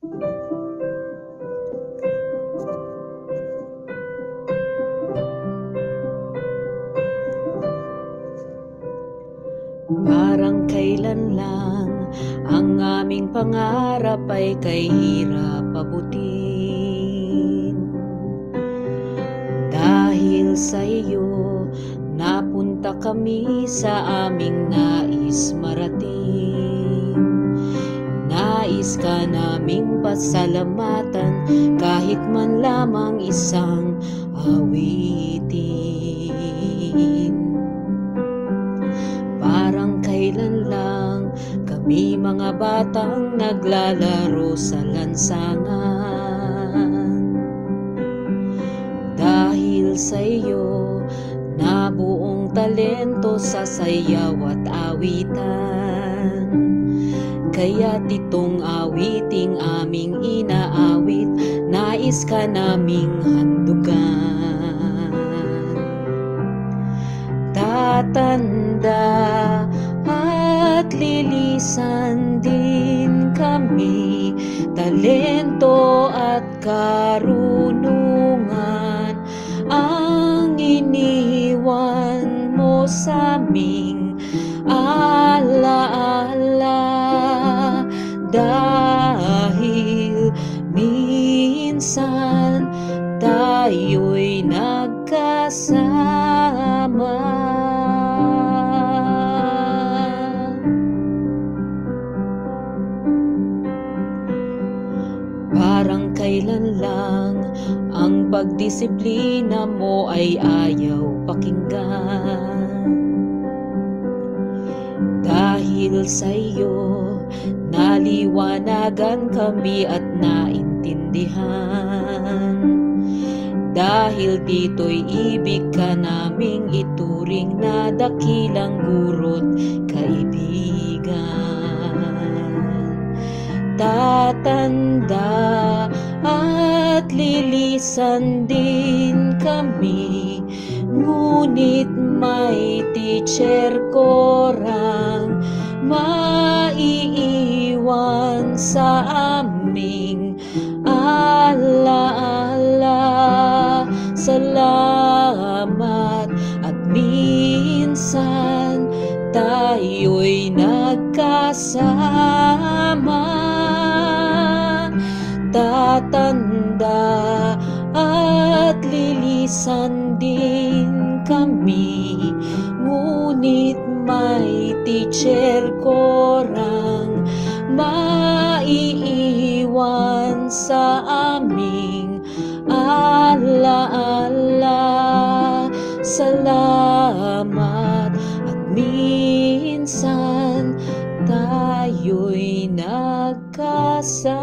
Parang kailan lang ang aming pangarap ay kay hirap abutin. Dahil sa iyo, napunta kami sa aming nais marating. Nais ka naming pasalamatan kahit man lamang isang awitin. Parang kailan lang kami mga batang naglalaro sa lansangan. Dahil sa iyo, nabuong talento sa sayaw at awitan. Kaya't itong awiting aming inaawit, nais ka naming handugan. Tatanda at lilisan din kami, talento at karunungan ang iniwan mo sa aming alaala. Dahil minsan tayo'y nagkasama. Parang kailan lang ang pagdisiplina mo ay ayaw pakinggan. Dahil sa iyo, naliwanagan kami at naintindihan. Dahil dito'y ibig ka naming ituring na dakilang guro't kaibigan. Tatanda at lilisan din kami, ngunit may teacher korang maiiwan sa aming alaala. Salamat at minsan tayo'y nagkasama. Tatanda at lilisan din kami, ngunit may teacher korang maiiwan sa aming alaala. Salamat at minsan tayo'y nagkasama.